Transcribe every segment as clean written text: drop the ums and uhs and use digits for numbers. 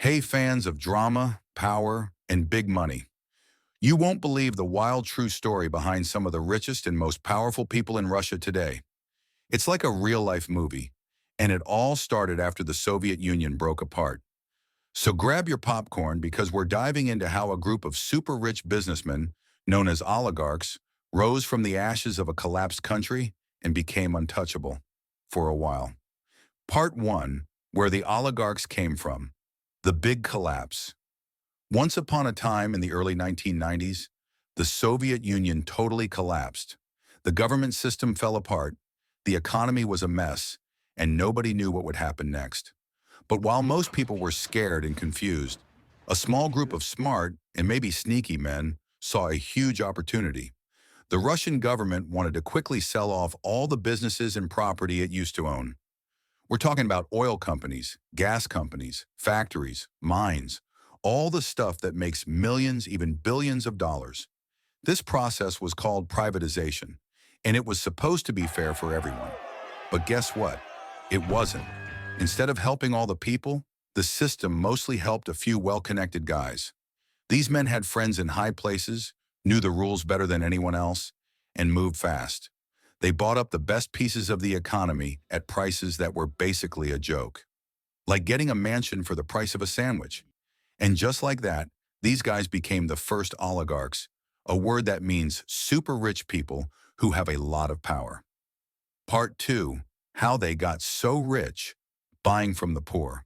Hey, fans of drama, power, and big money. You won't believe the wild true story behind some of the richest and most powerful people in Russia today. It's like a real-life movie, and it all started after the Soviet Union broke apart. So grab your popcorn because we're diving into how a group of super rich businessmen, known as oligarchs, rose from the ashes of a collapsed country and became untouchable for a while. Part 1, where the oligarchs came from. The Big Collapse. Once upon a time in the early 1990s, the Soviet Union totally collapsed. The government system fell apart, the economy was a mess, and nobody knew what would happen next. But while most people were scared and confused, a small group of smart and maybe sneaky men saw a huge opportunity. The Russian government wanted to quickly sell off all the businesses and property it used to own. We're talking about oil companies, gas companies, factories, mines, all the stuff that makes millions, even billions of dollars. This process was called privatization, and it was supposed to be fair for everyone. But guess what? It wasn't. Instead of helping all the people, the system mostly helped a few well-connected guys. These men had friends in high places, knew the rules better than anyone else, and moved fast. They bought up the best pieces of the economy at prices that were basically a joke. Like getting a mansion for the price of a sandwich. And just like that, these guys became the first oligarchs, a word that means super rich people who have a lot of power. Part 2, how they got so rich, buying from the poor.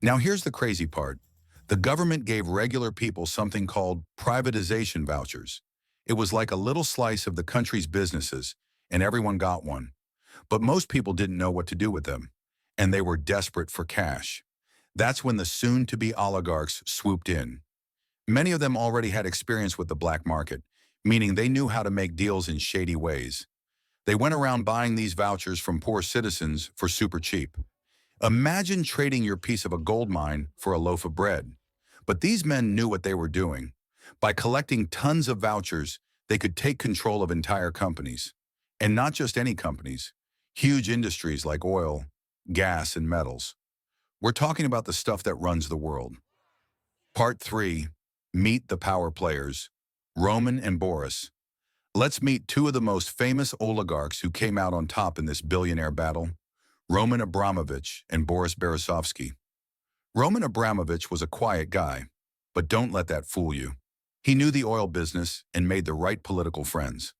Now here's the crazy part. The government gave regular people something called privatization vouchers. It was like a little slice of the country's businesses, and everyone got one. But most people didn't know what to do with them, and they were desperate for cash. That's when the soon-to-be oligarchs swooped in. Many of them already had experience with the black market, meaning they knew how to make deals in shady ways. They went around buying these vouchers from poor citizens for super cheap. Imagine trading your piece of a gold mine for a loaf of bread. But these men knew what they were doing. By collecting tons of vouchers, they could take control of entire companies. And not just any companies, huge industries like oil, gas, and metals. We're talking about the stuff that runs the world. Part 3, meet the power players, Roman and Boris. Let's meet two of the most famous oligarchs who came out on top in this billionaire battle, Roman Abramovich and Boris Berezovsky. Roman Abramovich was a quiet guy, but don't let that fool you. He knew the oil business and made the right political friends.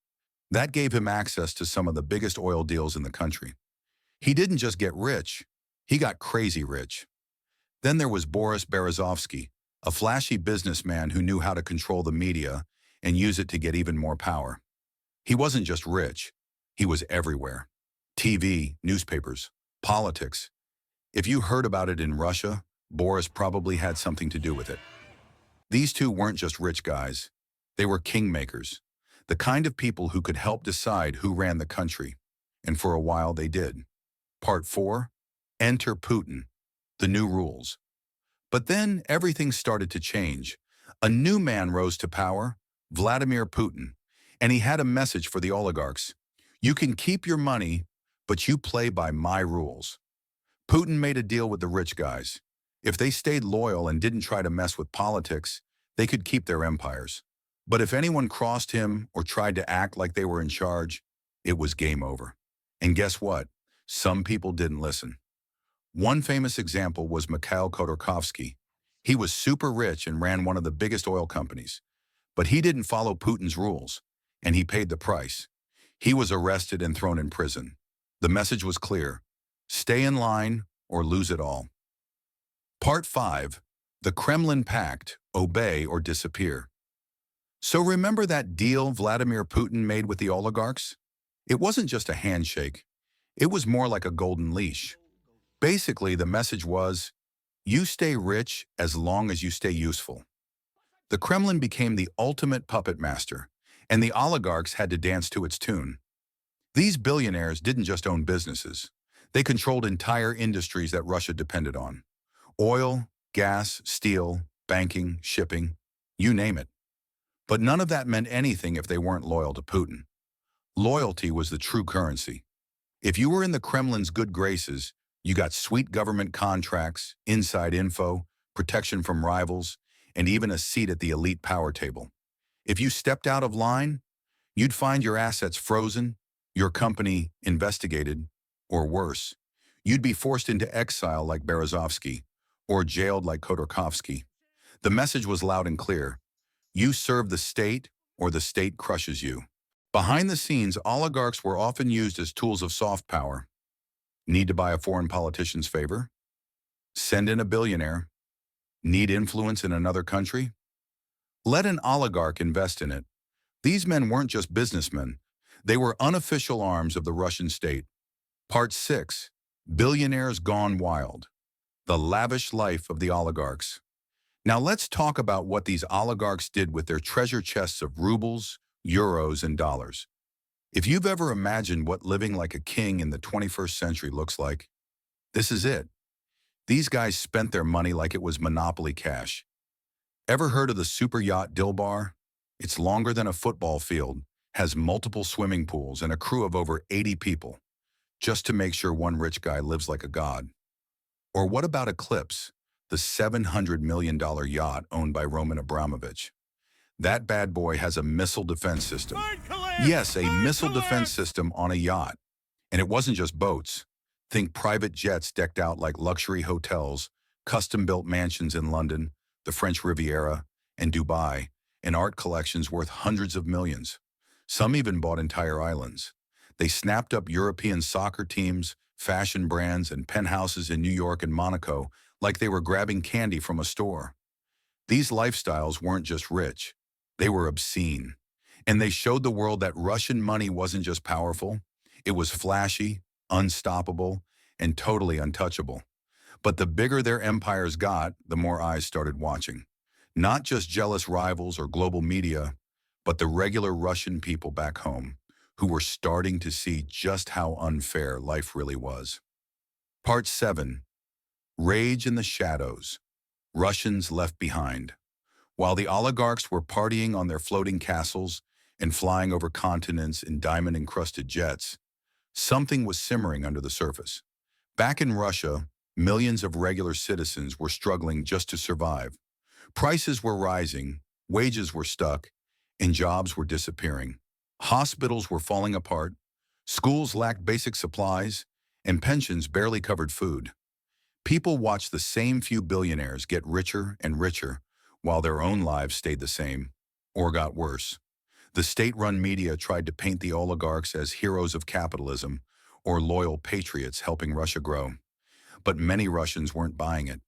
That gave him access to some of the biggest oil deals in the country. He didn't just get rich, he got crazy rich. Then there was Boris Berezovsky, a flashy businessman who knew how to control the media and use it to get even more power. He wasn't just rich, he was everywhere. TV, newspapers, politics. If you heard about it in Russia, Boris probably had something to do with it. These two weren't just rich guys, they were kingmakers. The kind of people who could help decide who ran the country. And for a while they did. Part 4, enter Putin, the new rules. But then everything started to change. A new man rose to power, Vladimir Putin, and he had a message for the oligarchs. You can keep your money, but you play by my rules. Putin made a deal with the rich guys. If they stayed loyal and didn't try to mess with politics, they could keep their empires. But if anyone crossed him or tried to act like they were in charge, it was game over. And guess what? Some people didn't listen. One famous example was Mikhail Khodorkovsky. He was super rich and ran one of the biggest oil companies. But he didn't follow Putin's rules, and he paid the price. He was arrested and thrown in prison. The message was clear. Stay in line or lose it all. Part 5, the Kremlin Pact, obey or disappear. So remember that deal Vladimir Putin made with the oligarchs? It wasn't just a handshake. It was more like a golden leash. Basically, the message was, you stay rich as long as you stay useful. The Kremlin became the ultimate puppet master, and the oligarchs had to dance to its tune. These billionaires didn't just own businesses. They controlled entire industries that Russia depended on. Oil, gas, steel, banking, shipping, you name it. But none of that meant anything if they weren't loyal to Putin. Loyalty was the true currency. If you were in the Kremlin's good graces, you got sweet government contracts, inside info, protection from rivals, and even a seat at the elite power table. If you stepped out of line, you'd find your assets frozen, your company investigated, or worse, you'd be forced into exile like Berezovsky, or jailed like Khodorkovsky. The message was loud and clear. You serve the state, or the state crushes you. Behind the scenes, oligarchs were often used as tools of soft power. Need to buy a foreign politician's favor? Send in a billionaire. Need influence in another country? Let an oligarch invest in it. These men weren't just businessmen. They were unofficial arms of the Russian state. Part 6. Billionaires Gone Wild. The lavish life of the oligarchs. Now let's talk about what these oligarchs did with their treasure chests of rubles, euros, and dollars. If you've ever imagined what living like a king in the 21st century looks like, this is it. These guys spent their money like it was monopoly cash. Ever heard of the super yacht Dilbar? It's longer than a football field, has multiple swimming pools, and a crew of over 80 people, just to make sure one rich guy lives like a god. Or what about Eclipse, the $700 million yacht owned by Roman Abramovich? That bad boy has a missile defense system. Yes, a missile defense system on a yacht. And it wasn't just boats. Think private jets decked out like luxury hotels, custom-built mansions in London, the French Riviera, and Dubai, and art collections worth hundreds of millions. Some even bought entire islands. They snapped up European soccer teams, fashion brands, and penthouses in New York and Monaco like they were grabbing candy from a store. These lifestyles weren't just rich, they were obscene. And they showed the world that Russian money wasn't just powerful, it was flashy, unstoppable, and totally untouchable. But the bigger their empires got, the more eyes started watching. Not just jealous rivals or global media, but the regular Russian people back home, who were starting to see just how unfair life really was. Part 7. Rage in the Shadows. Russians Left Behind. While the oligarchs were partying on their floating castles and flying over continents in diamond-encrusted jets, something was simmering under the surface. Back in Russia, millions of regular citizens were struggling just to survive. Prices were rising, wages were stuck, and jobs were disappearing. Hospitals were falling apart, schools lacked basic supplies, and pensions barely covered food. People watched the same few billionaires get richer and richer while their own lives stayed the same, or got worse. The state-run media tried to paint the oligarchs as heroes of capitalism or loyal patriots helping Russia grow. But many Russians weren't buying it.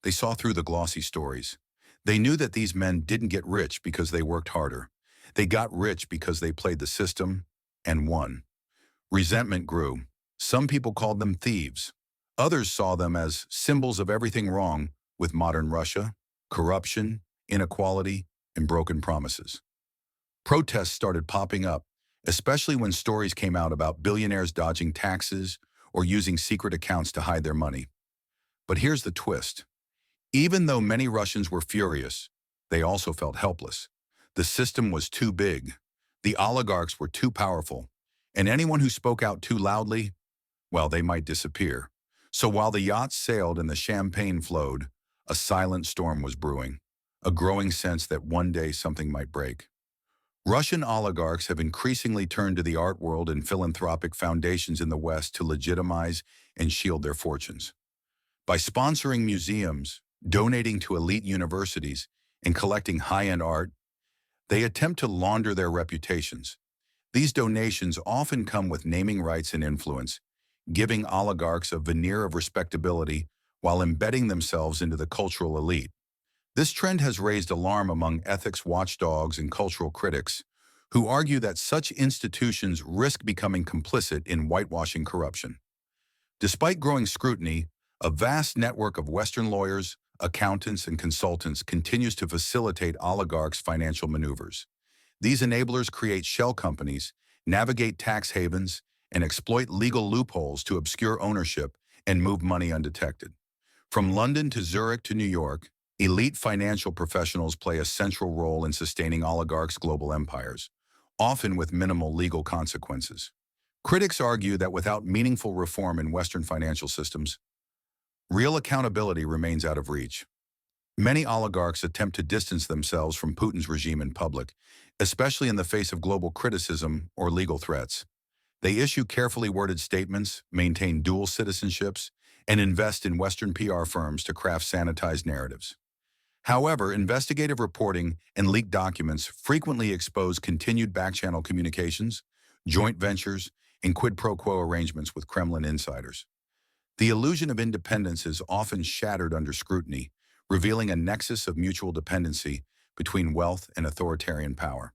They saw through the glossy stories. They knew that these men didn't get rich because they worked harder. They got rich because they played the system and won. Resentment grew. Some people called them thieves. Others saw them as symbols of everything wrong with modern Russia: corruption, inequality, and broken promises. Protests started popping up, especially when stories came out about billionaires dodging taxes or using secret accounts to hide their money. But here's the twist. Even though many Russians were furious, they also felt helpless. The system was too big. The oligarchs were too powerful. And anyone who spoke out too loudly, well, they might disappear. So while the yachts sailed and the champagne flowed, a silent storm was brewing, a growing sense that one day something might break. Russian oligarchs have increasingly turned to the art world and philanthropic foundations in the West to legitimize and shield their fortunes. By sponsoring museums, donating to elite universities, and collecting high-end art, they attempt to launder their reputations. These donations often come with naming rights and influence, giving oligarchs a veneer of respectability while embedding themselves into the cultural elite. This trend has raised alarm among ethics watchdogs and cultural critics, who argue that such institutions risk becoming complicit in whitewashing corruption. Despite growing scrutiny, a vast network of Western lawyers, accountants, and consultants continues to facilitate oligarchs' financial maneuvers. These enablers create shell companies, navigate tax havens, and exploit legal loopholes to obscure ownership and move money undetected. From London to Zurich to New York, elite financial professionals play a central role in sustaining oligarchs' global empires, often with minimal legal consequences. Critics argue that without meaningful reform in Western financial systems, real accountability remains out of reach. Many oligarchs attempt to distance themselves from Putin's regime in public, especially in the face of global criticism or legal threats. They issue carefully worded statements, maintain dual citizenships, and invest in Western PR firms to craft sanitized narratives. However, investigative reporting and leaked documents frequently expose continued back-channel communications, joint ventures, and quid pro quo arrangements with Kremlin insiders. The illusion of independence is often shattered under scrutiny, revealing a nexus of mutual dependency between wealth and authoritarian power.